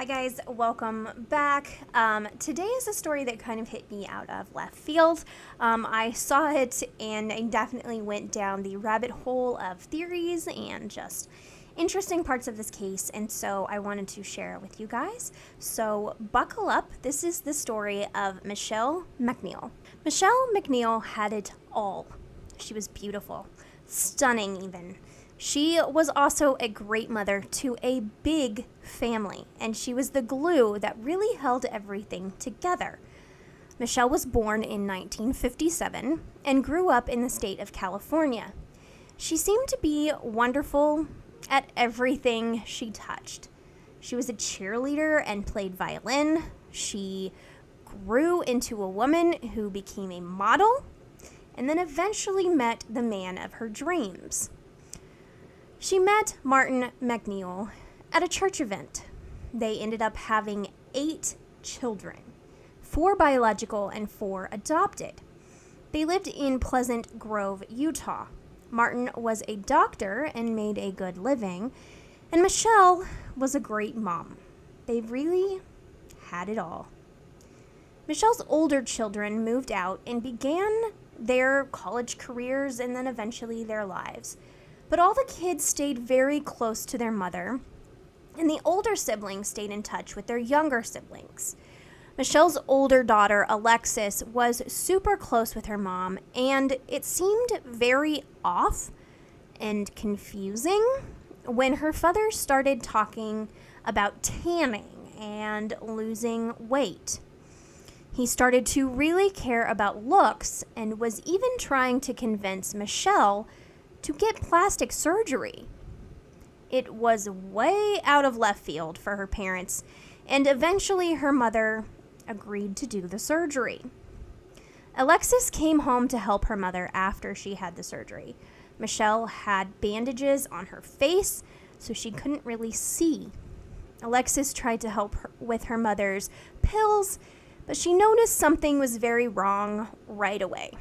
Hi guys, welcome back. Today is a story that kind of hit me out of left field. I saw it and I definitely went down the rabbit hole of theories and just interesting parts of this case, and so I wanted to share it with you guys. So buckle up. This is the story of Michele MacNeill. Michele MacNeill had it all. She was beautiful, stunning even. She was also a great mother to a big family, and she was the glue that really held everything together. Michele was born in 1957 and grew up in the state of California. She seemed to be wonderful at everything she touched. She was a cheerleader and played violin. She grew into a woman who became a model and then eventually met the man of her dreams. She met Martin MacNeill at a church event. They ended up having 8 children, 4 biological and 4 adopted. They lived in Pleasant Grove, Utah. Martin was a doctor and made a good living, and Michele was a great mom. They really had it all. Michele's older children moved out and began their college careers and then eventually their lives. But all the kids stayed very close to their mother, and the older siblings stayed in touch with their younger siblings. Michele's older daughter, Alexis, was super close with her mom, and it seemed very off and confusing when her father started talking about tanning and losing weight. He started to really care about looks and was even trying to convince Michele to get plastic surgery. It was way out of left field for her parents, and eventually her mother agreed to do the surgery. Alexis came home to help her mother after she had the surgery. Michele had bandages on her face, so she couldn't really see. Alexis tried to help her with her mother's pills, but she noticed something was very wrong right away.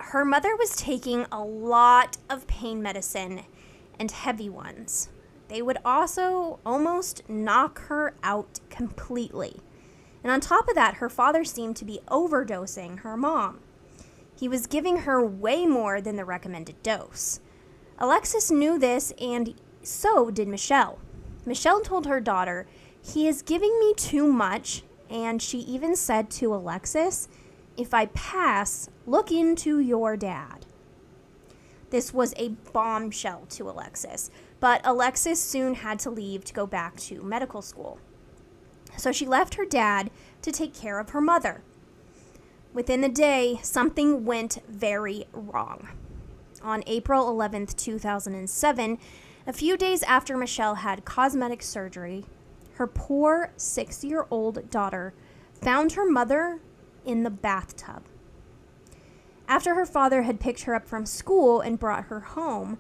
Her mother was taking a lot of pain medicine and heavy ones. They would also almost knock her out completely. And on top of that, her father seemed to be overdosing her mom. He was giving her way more than the recommended dose. Alexis knew this, and so did Michele. Michele told her daughter, "He is giving me too much," and she even said to Alexis, "If I pass, look into your dad." This was a bombshell to Alexis, but Alexis soon had to leave to go back to medical school. So she left her dad to take care of her mother. Within the day, something went very wrong. On April 11th, 2007, a few days after Michele had cosmetic surgery, her poor 6-year-old daughter found her mother in the bathtub. After her father had picked her up from school and brought her home,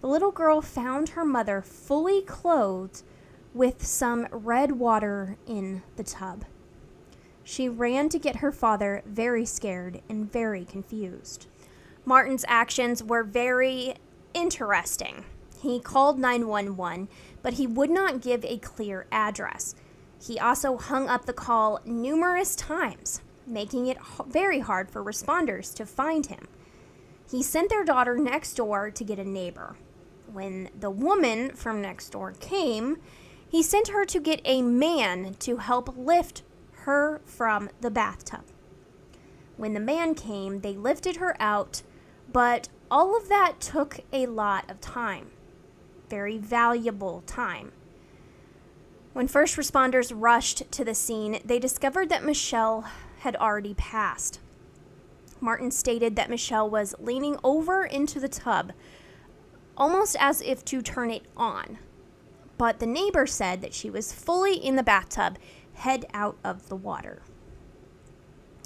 the little girl found her mother fully clothed with some red water in the tub. She ran to get her father, very scared and very confused. Martin's actions were very interesting. He called 911, but he would not give a clear address. He also hung up the call numerous times, making it very hard for responders to find him. He sent their daughter next door to get a neighbor. When the woman from next door came, he sent her to get a man to help lift her from the bathtub. When the man came, they lifted her out, but all of that took a lot of time, very valuable time. When first responders rushed to the scene, they discovered that Michele had already passed. Martin stated that Michele was leaning over into the tub, almost as if to turn it on. But the neighbor said that she was fully in the bathtub, head out of the water.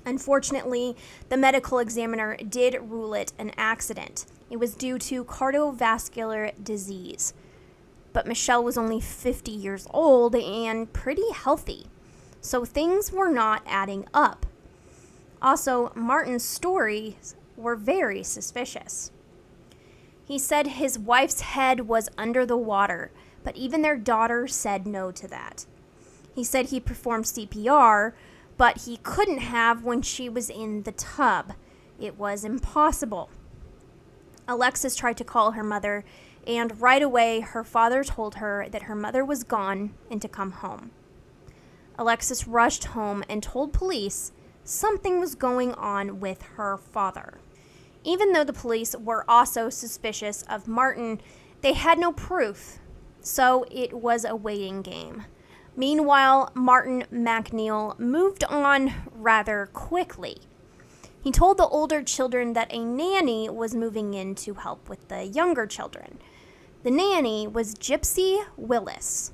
Unfortunately, the medical examiner did rule it an accident. It was due to cardiovascular disease. But Michele was only 50 years old and pretty healthy, so things were not adding up. Also, Martin's stories were very suspicious. He said his wife's head was under the water, but even their daughter said no to that. He said he performed CPR, but he couldn't have when she was in the tub. It was impossible. Alexis tried to call her mother, and right away her father told her that her mother was gone and to come home. Alexis rushed home and told police something was going on with her father. Even though the police were also suspicious of Martin, they had no proof, so it was a waiting game. Meanwhile, Martin MacNeill moved on rather quickly. He told the older children that a nanny was moving in to help with the younger children. The nanny was Gypsy Willis.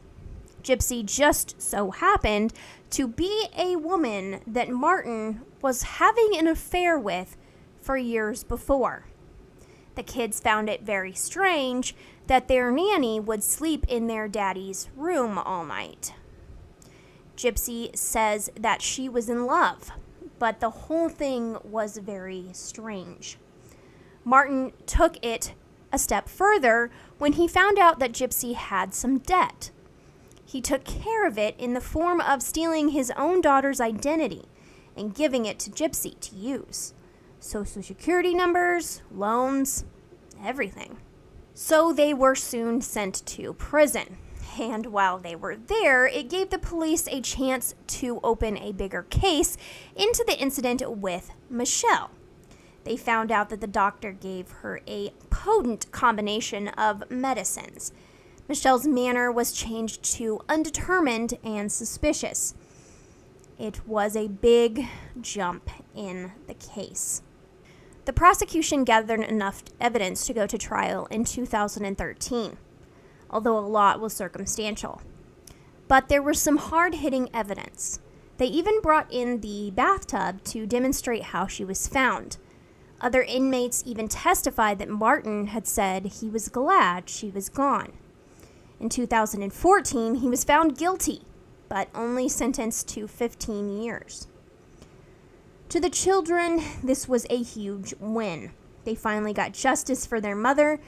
Gypsy just so happened to be a woman that Martin was having an affair with for years before. The kids found it very strange that their nanny would sleep in their daddy's room all night. Gypsy says that she was in love, but the whole thing was very strange. Martin took it a step further when he found out that Gypsy had some debt. He took care of it in the form of stealing his own daughter's identity and giving it to Gypsy to use. Social security numbers, loans, everything. So they were soon sent to prison. And while they were there, it gave the police a chance to open a bigger case into the incident with Michele. They found out that the doctor gave her a potent combination of medicines. Michelle's manner was changed to undetermined and suspicious. It was a big jump in the case. The prosecution gathered enough evidence to go to trial in 2013, although a lot was circumstantial. But there was some hard-hitting evidence. They even brought in the bathtub to demonstrate how she was found. Other inmates even testified that Martin had said he was glad she was gone. In 2014, he was found guilty, but only sentenced to 15 years. To the children, this was a huge win. They finally got justice for their mother,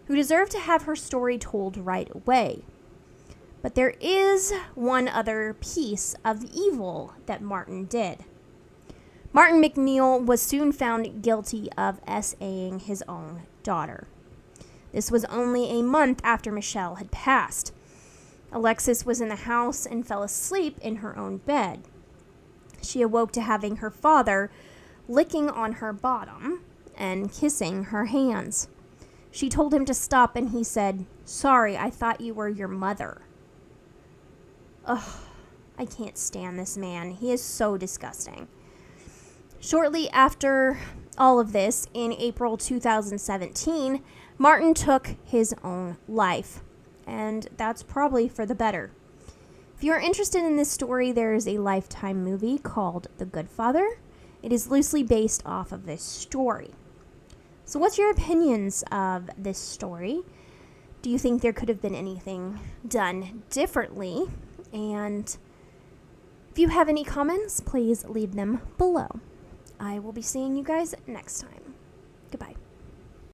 who deserved to have her story told right away. But there is one other piece of evil that Martin did. Martin MacNeill was soon found guilty of SAing his own daughter. This was only a month after Michele had passed. Alexis was in the house and fell asleep in her own bed. She awoke to having her father licking on her bottom and kissing her hands. She told him to stop, and he said, "Sorry, I thought you were your mother." Ugh, I can't stand this man. He is so disgusting. Shortly after all of this, in April 2017, Martin took his own life, and that's probably for the better. If you're interested in this story, there is a Lifetime movie called The Good Father. It is loosely based off of this story. So what's your opinions of this story? Do you think there could have been anything done differently? And if you have any comments, please leave them below. I will be seeing you guys next time.